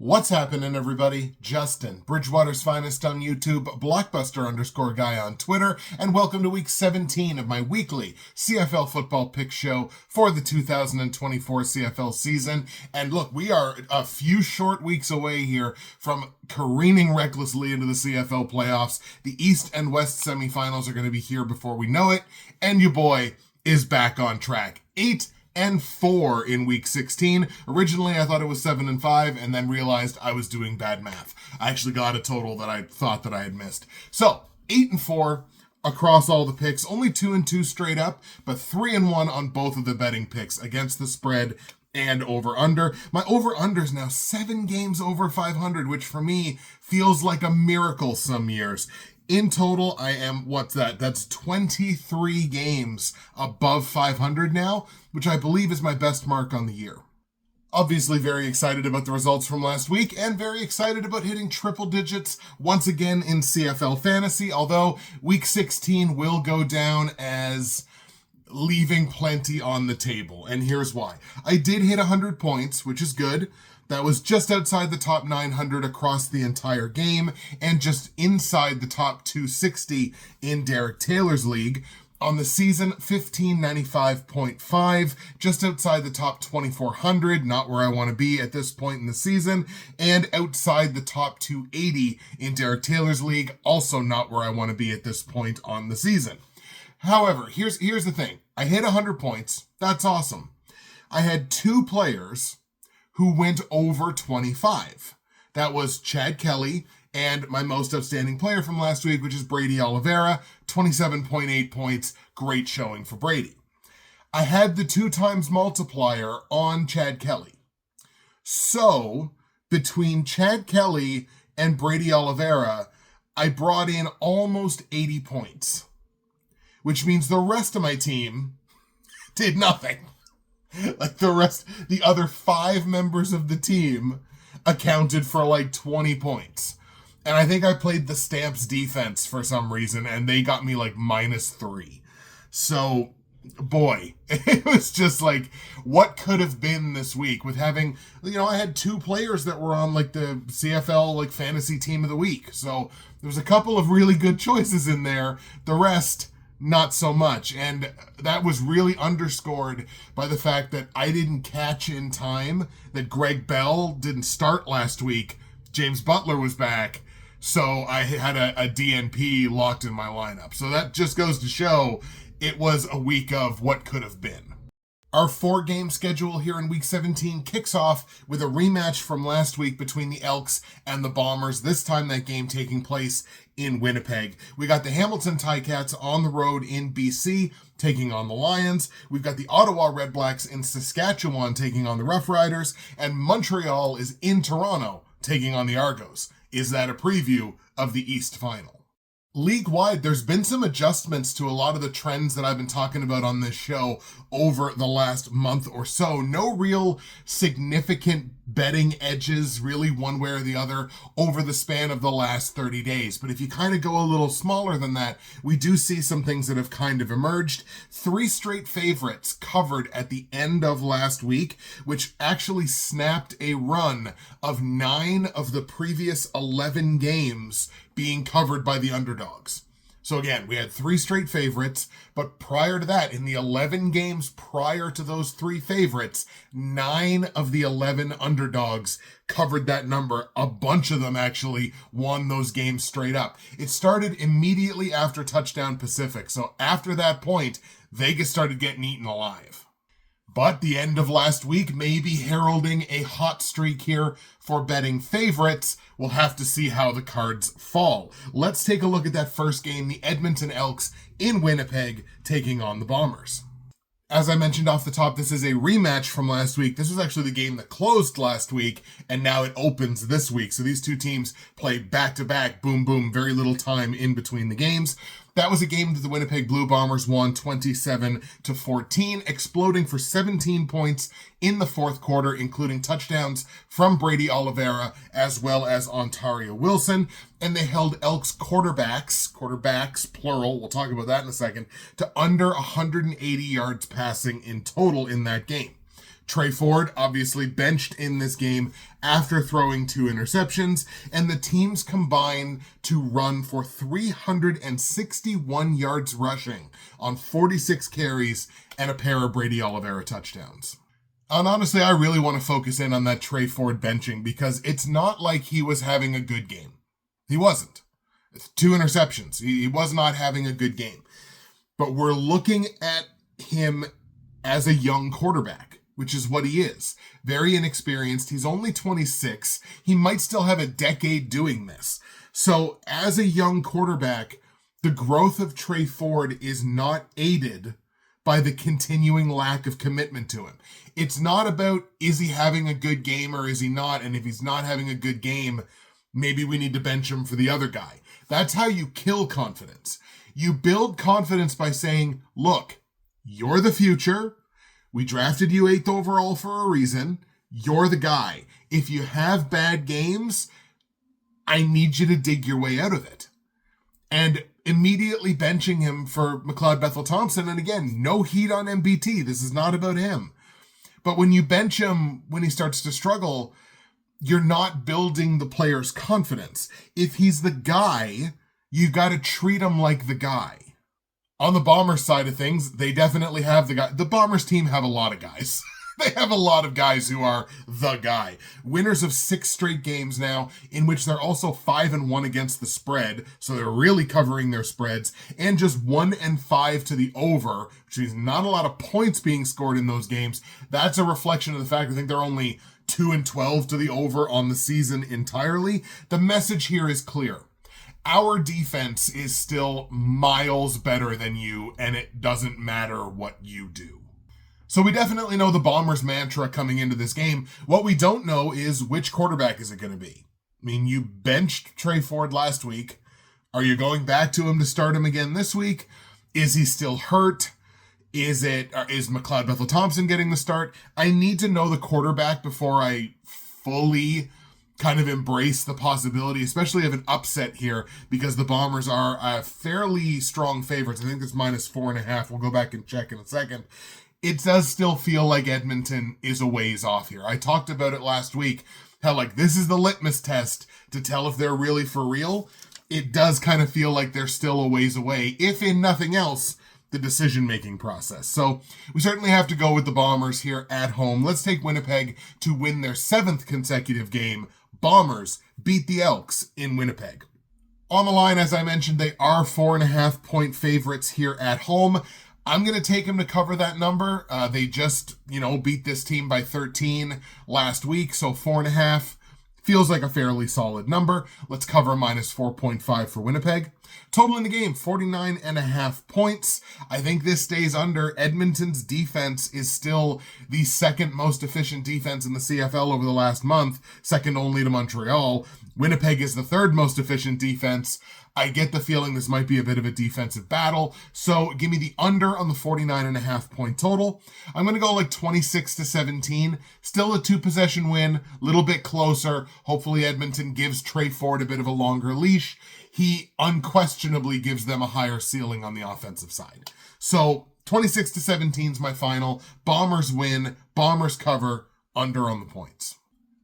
What's happening, everybody? Justin, Bridgewater's finest on YouTube, Blockbuster_guy on Twitter, and welcome to week 17 of my weekly CFL football pick show for the 2024 CFL season. And look, we are a few short weeks away here from careening recklessly into the CFL playoffs. The East and West semifinals are going to be here before we know it, and your boy is back on track. 8-4 in week 16. Originally, I thought it was 7-5, and then realized I was doing bad math. I actually got a total that I thought that I had missed. So, 8-4 across all the picks. Only 2-2 straight up, but 3-1 on both of the betting picks against the spread and over-under. My over-under is now 7 games over 500, which for me feels like a miracle some years. In total, I am, That's 23 games above 500 now, which I believe is my best mark on the year. Obviously very excited about the results from last week and very excited about hitting triple digits once again in CFL fantasy, although week 16 will go down as leaving plenty on the table. And here's why. I did hit 100 points, which is good. That was just outside the top 900 across the entire game and just inside the top 260 in Derek Taylor's league. On the season, 1595.5, just outside the top 2400, not where I want to be at this point in the season, and outside the top 280 in Derek Taylor's league, also not where I want to be at this point on the season. However, here's the thing. I hit 100 points. That's awesome. I had 2 players who went over 25. That was Chad Kelly and my most outstanding player from last week, which is Brady Oliveira, 27.8 points. Great showing for Brady. I had the 2 times multiplier on Chad Kelly. So, between Chad Kelly and Brady Oliveira, I brought in almost 80 points, which means the rest of my team did nothing. Like the other 5 members of the team accounted for like 20 points. And I think I played the Stamps defense for some reason, and they got me like -3. So, boy, it was just like, what could have been this week with having, I had 2 players that were on like the CFL like fantasy team of the week. So there was a couple of really good choices in there. The rest, not so much. And that was really underscored by the fact that I didn't catch in time that Greg Bell didn't start last week. James Butler was back. So I had a DNP locked in my lineup. So that just goes to show it was a week of what could have been. Our 4-game schedule here in week 17 kicks off with a rematch from last week between the Elks and the Bombers, this time that game taking place in Winnipeg. We got the Hamilton Ticats on the road in BC taking on the Lions. We've got the Ottawa REDBLACKS in Saskatchewan taking on the Roughriders, and Montreal is in Toronto taking on the Argos. Is that a preview of the East Final? League-wide, there's been some adjustments to a lot of the trends that I've been talking about on this show over the last month or so. No real significant betting edges, really one way or the other, over the span of the last 30 days. But if you kind of go a little smaller than that, we do see some things that have kind of emerged. 3 straight favorites covered at the end of last week, which actually snapped a run of 9 of the previous 11 games being covered by the underdogs. So again, we had 3 straight favorites, but prior to that, in the 11 games prior to those 3 favorites, 9 of the 11 underdogs covered that number. A bunch of them actually won those games straight up. It started immediately after Touchdown Pacific. So after that point, Vegas started getting eaten alive. But the end of last week may be heralding a hot streak here for betting favorites. We'll have to see how the cards fall. Let's take a look at that first game, the Edmonton Elks in Winnipeg taking on the Bombers. As I mentioned off the top, this is a rematch from last week. This was actually the game that closed last week, and now it opens this week. So these 2 teams play back-to-back, boom, boom, very little time in between the games. That was a game that the Winnipeg Blue Bombers won 27-14, exploding for 17 points in the 4th quarter, including touchdowns from Brady Oliveira as well as Ontario Wilson. And they held Elks quarterbacks, plural, we'll talk about that in a second, to under 180 yards passing in total in that game. Trey Ford obviously benched in this game after throwing 2 interceptions, and the teams combine to run for 361 yards rushing on 46 carries and a pair of Brady Oliveira touchdowns. And honestly, I really want to focus in on that Trey Ford benching because it's not like he was having a good game. He wasn't. 2 interceptions. He was not having a good game. But we're looking at him as a young quarterback, which is what he is. Very inexperienced. He's only 26. He might still have a decade doing this. So as a young quarterback, the growth of Trey Ford is not aided by the continuing lack of commitment to him. It's not about, is he having a good game or is he not? And if he's not having a good game, maybe we need to bench him for the other guy. That's how you kill confidence. You build confidence by saying, look, you're the future. We drafted you 8th overall for a reason. You're the guy. If you have bad games, I need you to dig your way out of it. And immediately benching him for McLeod Bethel-Thompson, and again, no heat on MBT. This is not about him. But when you bench him when he starts to struggle, you're not building the player's confidence. If he's the guy, you got to treat him like the guy. On the Bombers side of things, they definitely have the guy. The Bombers team have a lot of guys. They have a lot of guys who are the guy. Winners of 6 straight games now, in which they're also 5-1 against the spread, so they're really covering their spreads, and just 1-5 to the over, which means not a lot of points being scored in those games. That's a reflection of the fact I think they're only 2-12 to the over on the season entirely. The message here is clear. Our defense is still miles better than you, and it doesn't matter what you do. So we definitely know the Bombers' mantra coming into this game. What we don't know is which quarterback is it going to be. I mean, you benched Trey Ford last week. Are you going back to him to start him again this week? Is he still hurt? Is McLeod Bethel-Thompson getting the start? I need to know the quarterback before I fully kind of embrace the possibility, especially of an upset here, because the Bombers are fairly strong favorites. I think it's -4.5. We'll go back and check in a second. It does still feel like Edmonton is a ways off here. I talked about it last week, how like this is the litmus test to tell if they're really for real. It does kind of feel like they're still a ways away, if in nothing else, the decision-making process. So we certainly have to go with the Bombers here at home. Let's take Winnipeg to win their 7th consecutive game. Bombers beat the Elks in Winnipeg. On the line, as I mentioned, they are 4.5 point favorites here at home. I'm going to take them to cover that number. They just, beat this team by 13 last week, so 4.5 feels like a fairly solid number. Let's cover -4.5 for Winnipeg. Total in the game, 49.5 points. I think this stays under. Edmonton's defense is still the 2nd most efficient defense in the CFL over the last month, second only to Montreal. Winnipeg is the 3rd most efficient defense. I get the feeling this might be a bit of a defensive battle, so give me the under on the 49.5 point total. I'm going to go like 26-17. Still a 2-possession win, a little bit closer. Hopefully Edmonton gives Trey Ford a bit of a longer leash. He unquestionably gives them a higher ceiling on the offensive side. So 26-17 is my final. Bombers win, Bombers cover, under on the points.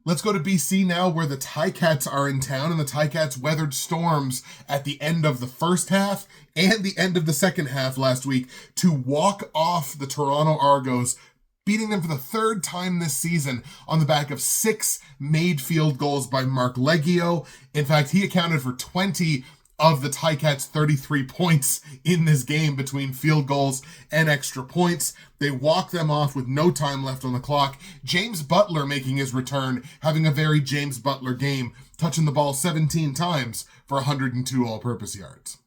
Let's go to BC now, where the Ticats are in town, and the Ticats weathered storms at the end of the first half and the end of the second half last week to walk off the Toronto Argos, beating them for the 3rd time this season on the back of 6 made field goals by Mark Leggio. In fact, he accounted for 20 of the Ticats' 33 points in this game between field goals and extra points. They walked them off with no time left on the clock. James Butler making his return, having a very James Butler game, touching the ball 17 times for 102 all-purpose yards.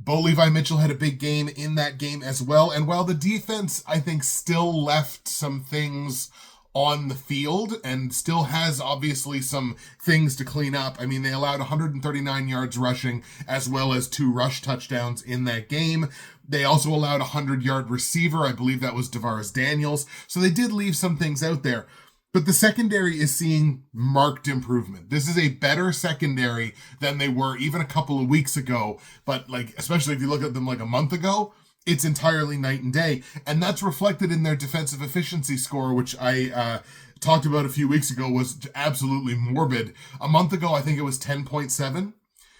Bo Levi Mitchell had a big game in that game as well, and while the defense, I think, still left some things on the field and still has obviously some things to clean up. I mean, they allowed 139 yards rushing as well as 2 rush touchdowns in that game. They also allowed a 100-yard receiver. I believe that was Tavares Daniels. So they did leave some things out there. But the secondary is seeing marked improvement. This is a better secondary than they were even a couple of weeks ago. But especially if you look at them like a month ago, it's entirely night and day. And that's reflected in their defensive efficiency score, which I talked about a few weeks ago was absolutely morbid. A month ago, I think it was 10.7,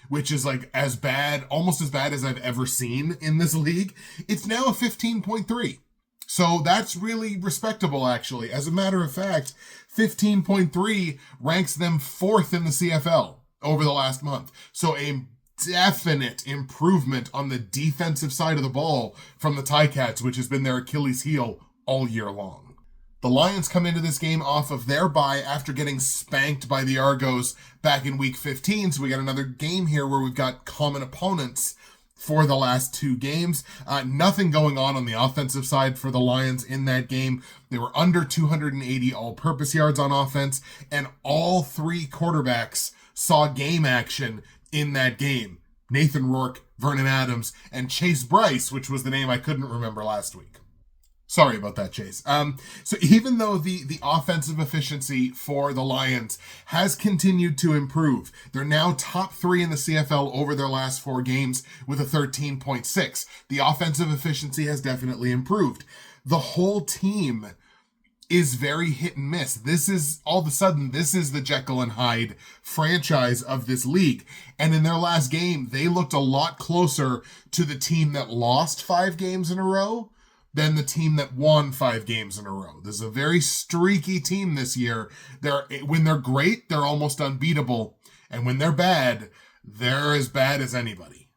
which is like as bad, almost as bad as I've ever seen in this league. It's now a 15.3. So that's really respectable, actually. As a matter of fact, 15.3 ranks them 4th in the CFL over the last month. So a definite improvement on the defensive side of the ball from the Ticats, which has been their Achilles heel all year long. The Lions come into this game off of their bye after getting spanked by the Argos back in week 15. So we got another game here where we've got common opponents for the last 2 games. Nothing going on the offensive side for the Lions in that game. They were under 280 all-purpose yards on offense, and all 3 quarterbacks saw game action in that game. Nathan Rourke, Vernon Adams, and Chase Bryce, which was the name I couldn't remember last week. Sorry about that, Chase. So even though the offensive efficiency for the Lions has continued to improve, they're now top 3 in the CFL over their last 4 games with a 13.6. The offensive efficiency has definitely improved. The whole team is very hit and miss. This is, all of a sudden, this is the Jekyll and Hyde franchise of this league. And in their last game, they looked a lot closer to the team that lost 5 games in a row than the team that won 5 games in a row. This is a very streaky team this year. When they're great, they're almost unbeatable. And when they're bad, they're as bad as anybody.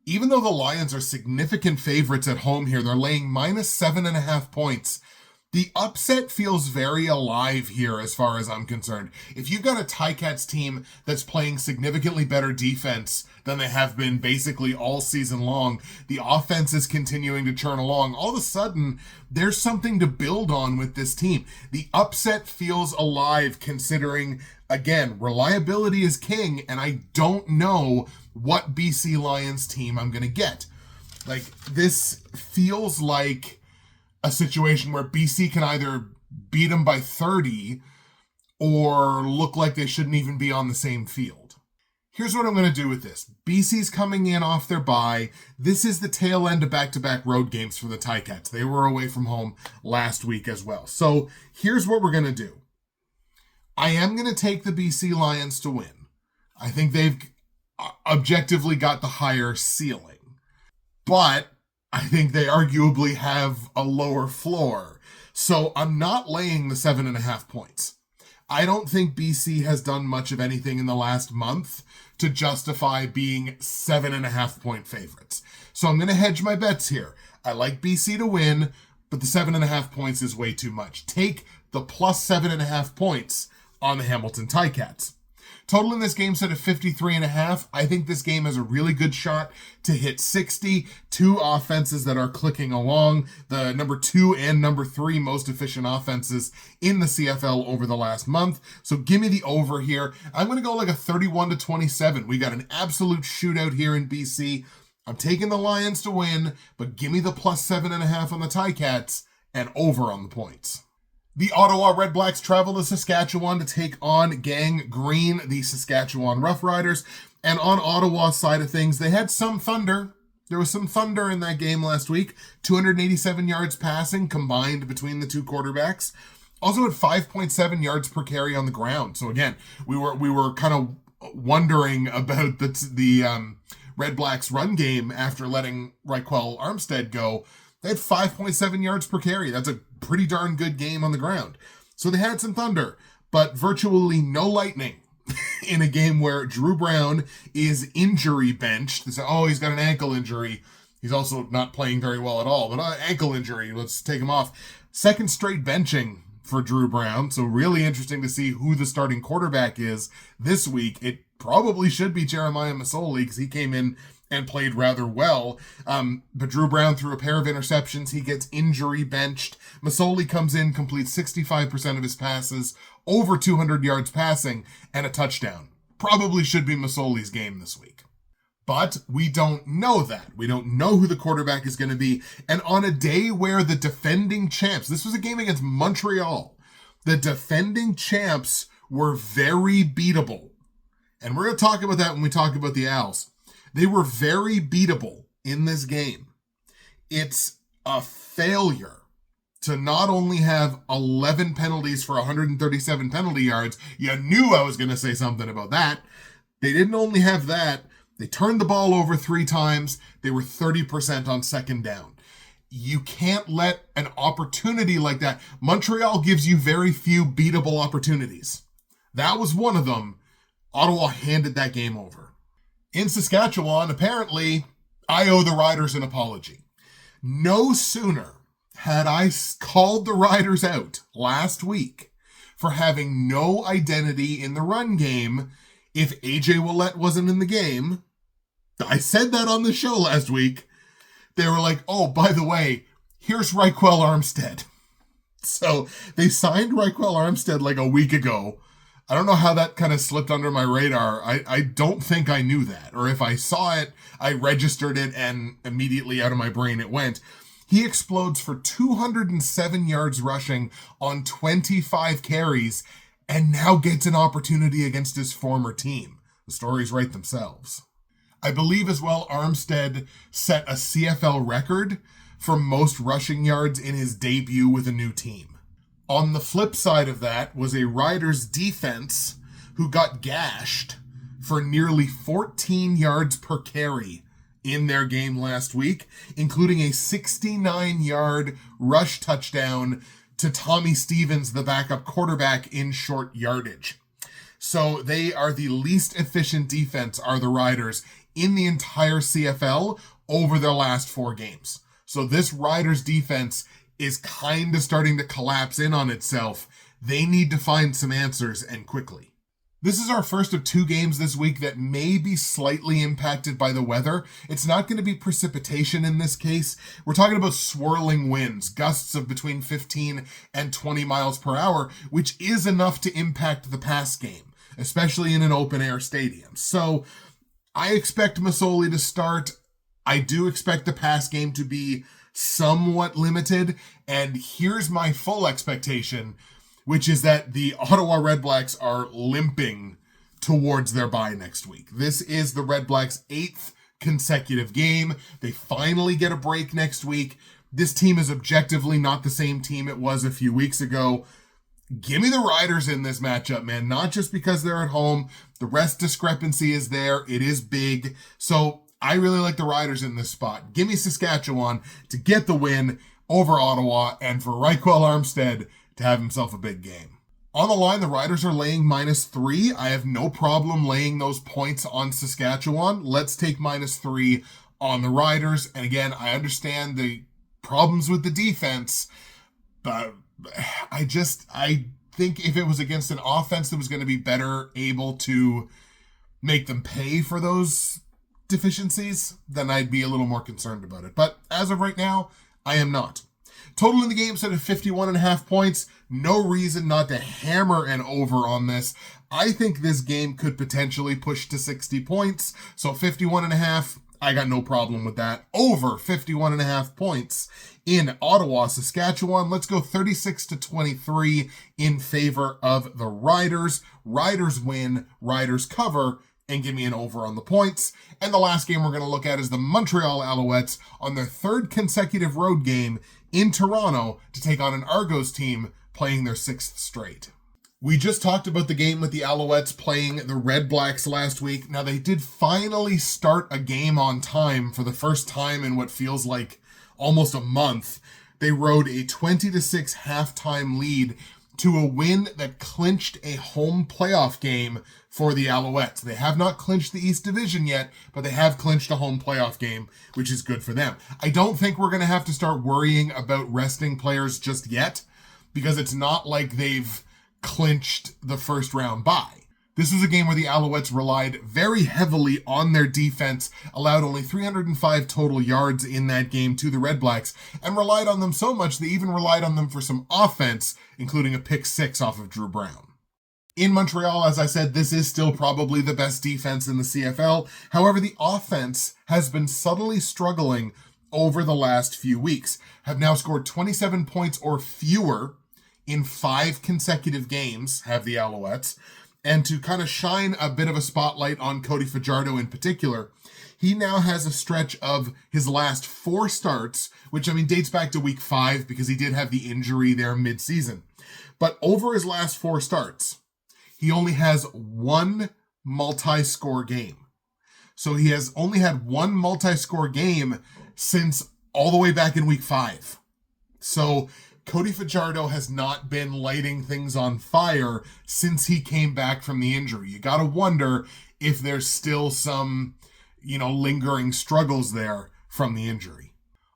Even though the Lions are significant favorites at home here, they're laying minus 7.5 points. The upset feels very alive here as far as I'm concerned. If you've got a Ticats team that's playing significantly better defense than they have been basically all season long, the offense is continuing to churn along, all of a sudden, there's something to build on with this team. The upset feels alive considering, again, reliability is king, and I don't know what BC Lions team I'm going to get. Like, this feels like a situation where BC can either beat them by 30 or look like they shouldn't even be on the same field. Here's what I'm going to do with this. BC's coming in off their bye. This is the tail end of back-to-back road games for the Ticats. They were away from home last week as well. So here's what we're going to do. I am going to take the BC Lions to win. I think they've objectively got the higher ceiling. But I think they arguably have a lower floor. So I'm not laying the 7.5 points. I don't think BC has done much of anything in the last month to justify being 7.5 point favorites. So I'm going to hedge my bets here. I like BC to win, but the 7.5 points is way too much. Take the plus 7.5 points on the Hamilton Ticats. Total in this game set at 53.5. I think this game has a really good shot to hit 60. 2 offenses that are clicking along. The number 2 and number 3 most efficient offenses in the CFL over the last month. So give me the over here. I'm going to go like a 31-27. We got an absolute shootout here in BC. I'm taking the Lions to win, but give me the plus 7.5 on the Ticats and over on the points. The Ottawa REDBLACKS travel to Saskatchewan to take on Gang Green, the Saskatchewan Roughriders. And on Ottawa's side of things, they had some thunder. There was some thunder in that game last week. 287 yards passing combined between the 2 quarterbacks. Also at 5.7 yards per carry on the ground. So again, we were kind of wondering about the REDBLACKS run game after letting Raquel Armstead go. They had 5.7 yards per carry. That's a pretty darn good game on the ground. So they had some thunder, but virtually no lightning in a game where Drew Brown is injury benched. They say, oh, he's got an ankle injury. He's also not playing very well at all, but ankle injury, let's take him off. Second straight benching for Drew Brown. So really interesting to see who the starting quarterback is this week. It probably should be Jeremiah Masoli because he came in and played rather well. But Drew Brown threw a pair of interceptions. He gets injury benched. Masoli comes in, completes 65% of his passes, over 200 yards passing, and a touchdown. Probably should be Masoli's game this week. But we don't know that. We don't know who the quarterback is going to be. And on a day where the defending champs, this was a game against Montreal, the defending champs were very beatable. And we're going to talk about that when we talk about the Owls. They were very beatable in this game. It's a failure to not only have 11 penalties for 137 penalty yards. You knew I was going to say something about that. They didn't only have that. They turned the ball over 3 times. They were 30% on second down. You can't let an opportunity like that. Montreal gives you very few beatable opportunities. That was one of them. Ottawa handed that game over. In Saskatchewan, apparently, I owe the Riders an apology. No sooner had I called the Riders out last week for having no identity in the run game if AJ Ouellette wasn't in the game. I said that on the show last week. They were like, oh, by the way, here's Raquel Armstead. So they signed Raquel Armstead like a week ago. I don't know how that kind of slipped under my radar. I don't think I knew that. Or if I saw it, I registered it and immediately out of my brain it went. He explodes for 207 yards rushing on 25 carries and now gets an opportunity against his former team. The stories write themselves. I believe as well Armstead set a CFL record for most rushing yards in his debut with a new team. On the flip side of that was a Riders defense who got gashed for nearly 14 yards per carry in their game last week, including a 69-yard rush touchdown to Tommy Stevens, the backup quarterback, in short yardage. So they are the least efficient defense, are the Riders, in the entire CFL over their last 4 games. So this Riders defense is kind of starting to collapse in on itself. They need to find some answers, and quickly. This is our first of 2 games this week that may be slightly impacted by the weather. It's not going to be precipitation in this case. We're talking about swirling winds, gusts of between 15 and 20 miles per hour, which is enough to impact the pass game, especially in an open-air stadium. So I expect Masoli to start. I do expect the pass game to be somewhat limited, and here's my full expectation, which is that the Ottawa REDBLACKS are limping towards their bye next week. This is the REDBLACKS' 8th consecutive game. They finally get a break next week. This team is objectively not the same team it was a few weeks ago. Give me the Riders in this matchup, man. Not just because they're at home. The rest discrepancy is there. It is big. So I really like the Riders in this spot. Give me Saskatchewan to get the win over Ottawa and for Raquel Armstead to have himself a big game. On the line, the Riders are laying -3. I have no problem laying those points on Saskatchewan. Let's take -3 on the Riders. And again, I understand the problems with the defense, but I think if it was against an offense that was going to be better able to make them pay for those deficiencies, then I'd be a little more concerned about it. But as of right now, I am not. Total in the game set at 51.5 points. No reason not to hammer an over on this. I think this game could potentially push to 60 points. So 51.5, I got no problem with that. Over 51.5 points in Ottawa, Saskatchewan. Let's go 36-23 in favor of the Riders. Riders win, Riders cover, and give me an over on the points. And the last game we're going to look at is the Montreal Alouettes on their 3rd consecutive road game in Toronto to take on an Argos team playing their 6th straight. We just talked about the game with the Alouettes playing the REDBLACKS last week. Now, they did finally start a game on time for the first time in what feels like almost a month. They rode a 20-6 halftime lead to a win that clinched a home playoff game for the Alouettes. They have not clinched the East Division yet, but they have clinched a home playoff game, which is good for them. I don't think we're going to have to start worrying about resting players just yet, because it's not like they've clinched the first round bye. This was a game where the Alouettes relied very heavily on their defense, allowed only 305 total yards in that game to the REDBLACKS, and relied on them so much they even relied on them for some offense, including a pick 6 off of Drew Brown. In Montreal, as I said, this is still probably the best defense in the CFL. However, the offense has been subtly struggling over the last few weeks, have now scored 27 points or fewer in 5 consecutive games, have the Alouettes, And to kind of shine a bit of a spotlight on Cody Fajardo in particular, he now has a stretch of his last 4 starts, which dates back to week 5 because he did have the injury there mid-season. But over his last 4 starts, he only has 1 multi-score game. So he has only had 1 multi-score game since all the way back in week 5. So Cody Fajardo has not been lighting things on fire since he came back from the injury. You got to wonder if there's still some, lingering struggles there from the injury.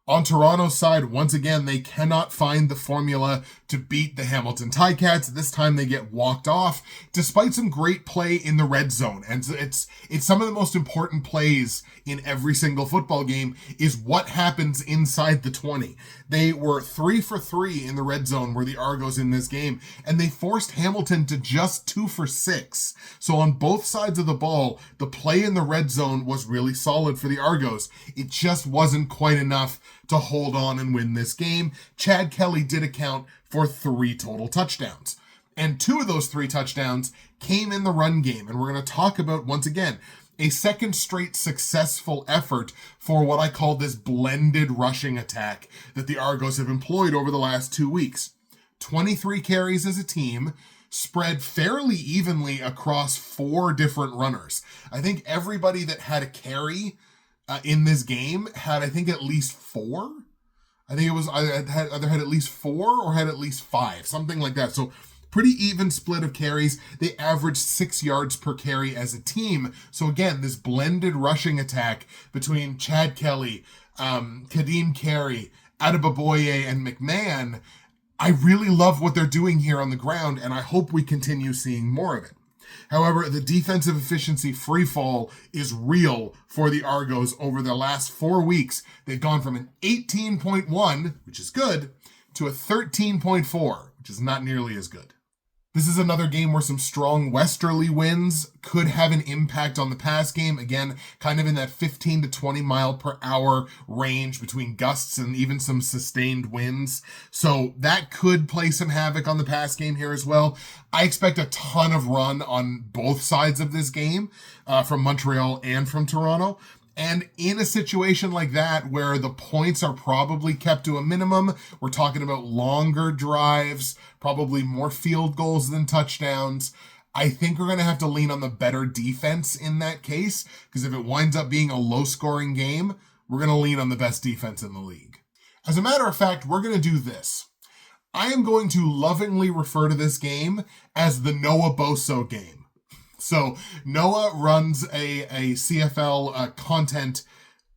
On Toronto's side, once again, they cannot find the formula to beat the Hamilton Ticats. This time they get walked off, despite some great play in the red zone. And it's some of the most important plays in every single football game is what happens inside the 20. They were 3 for 3 in the red zone, were the Argos in this game, and they forced Hamilton to just 2 for 6. So on both sides of the ball, the play in the red zone was really solid for the Argos. It just wasn't quite enough to hold on and win this game. Chad Kelly did account for 3 total touchdowns. And 2 of those 3 touchdowns came in the run game. And we're going to talk about, once again, a second straight successful effort for what I call this blended rushing attack that the Argos have employed over the last 2 weeks. 23 carries as a team, spread fairly evenly across 4 different runners. I think everybody that had a carry in this game had, at least 4. I think it was either had at least 4 or had at least 5, something like that. So pretty even split of carries. They averaged 6 yards per carry as a team. So again, this blended rushing attack between Chad Kelly, Kadeem Carey, Adebaboye, and McMahon, I really love what they're doing here on the ground, and I hope we continue seeing more of it. However, the defensive efficiency freefall is real for the Argos over the last 4 weeks. They've gone from an 18.1, which is good, to a 13.4, which is not nearly as good. This is another game where some strong westerly winds could have an impact on the pass game. Again, kind of in that 15 to 20 mile per hour range between gusts and even some sustained winds. So that could play some havoc on the pass game here as well. I expect a ton of run on both sides of this game, from Montreal and from Toronto. And in a situation like that, where the points are probably kept to a minimum, we're talking about longer drives, probably more field goals than touchdowns. I think we're going to have to lean on the better defense in that case, because if it winds up being a low-scoring game, we're going to lean on the best defense in the league. As a matter of fact, we're going to do this. I am going to lovingly refer to this game as the Noah Boso game. So Noah runs a CFL content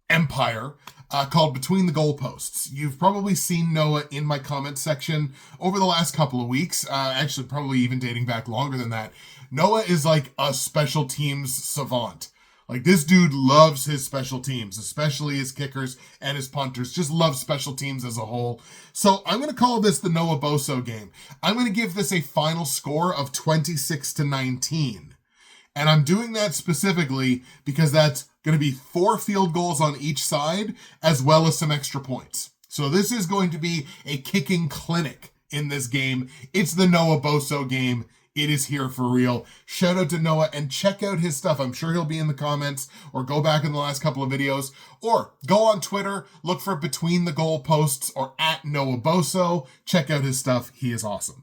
empire called Between the Goalposts. You've probably seen Noah in my comment section over the last couple of weeks, actually probably even dating back longer than that. Noah is like a special teams savant. Like, this dude loves his special teams, especially his kickers and his punters. Just loves special teams as a whole. So I'm going to call this the Noah Boso game. I'm going to give this a final score of 26-19. And I'm doing that specifically because that's going to be 4 field goals on each side, as well as some extra points. So this is going to be a kicking clinic in this game. It's the Noah Boso game. It is here for real. Shout out to Noah and check out his stuff. I'm sure he'll be in the comments, or go back in the last couple of videos, or go on Twitter, look for Between the Goalposts or at Noah Boso. Check out his stuff. He is awesome.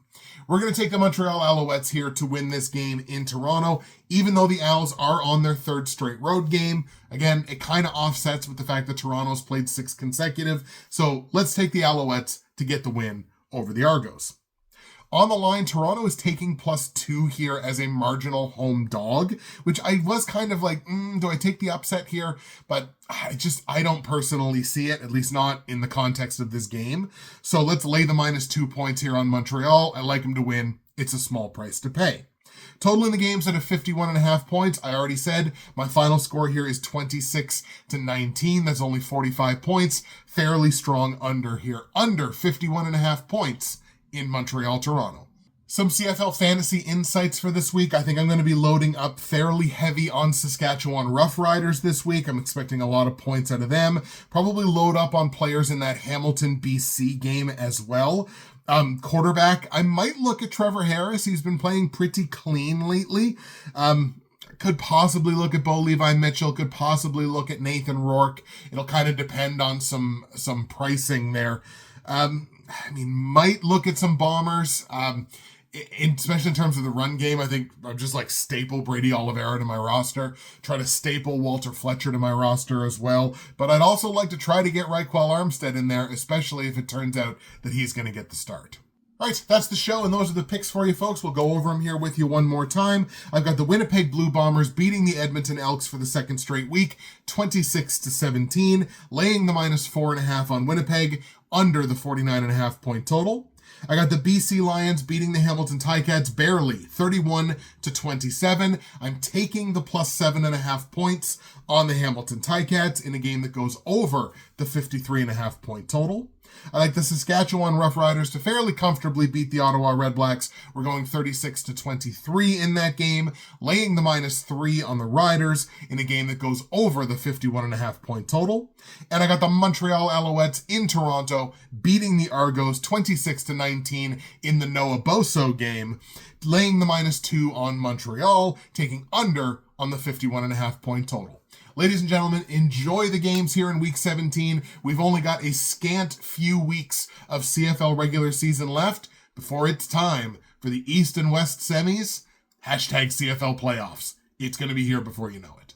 We're going to take the Montreal Alouettes here to win this game in Toronto, even though the Owls are on their 3rd straight road game. Again, it kind of offsets with the fact that Toronto's played 6 consecutive. So let's take the Alouettes to get the win over the Argos. On the line, Toronto is taking +2 here as a marginal home dog, which I was kind of like, do I take the upset here? But I don't personally see it, at least not in the context of this game. So let's lay the -2 points here on Montreal. I like them to win. It's a small price to pay. Total in the game's at a 51.5 points. I already said my final score here is 26-19. That's only 45 points. Fairly strong under here. Under 51.5 points in Montreal, Toronto. Some CFL fantasy insights for this week. I think I'm going to be loading up fairly heavy on Saskatchewan Roughriders this week. I'm expecting a lot of points out of them. Probably load up on players in that Hamilton BC game as well. Quarterback, I might look at Trevor Harris. He's been playing pretty clean lately. Could possibly look at Bo Levi Mitchell, could possibly look at Nathan Rourke. It'll kind of depend on some pricing there. Might look at some Bombers, especially in terms of the run game. I think I'm just like staple Brady Oliveira to my roster, try to staple Walter Fletcher to my roster as well. But I'd also like to try to get Raquel Armstead in there, especially if it turns out that he's going to get the start. All right, that's the show, and those are the picks for you, folks. We'll go over them here with you one more time. I've got the Winnipeg Blue Bombers beating the Edmonton Elks for the second straight week, 26-17, laying the -4.5 on Winnipeg, under the 49.5 point total. I got the BC Lions beating the Hamilton Ticats barely, 31-27. I'm taking the +7.5 points on the Hamilton Ticats in a game that goes over the 53.5 point total. I like the Saskatchewan Roughriders to fairly comfortably beat the Ottawa REDBLACKS. We're going 36-23 in that game, laying the -3 on the Riders in a game that goes over the 51.5 point total. And I got the Montreal Alouettes in Toronto beating the Argos 26-19 in the Noah Boso game, laying the -2 on Montreal, taking under on the 51.5 point total. Ladies and gentlemen, enjoy the games here in Week 17. We've only got a scant few weeks of CFL regular season left before it's time for the East and West semis, #CFL playoffs. It's going to be here before you know it.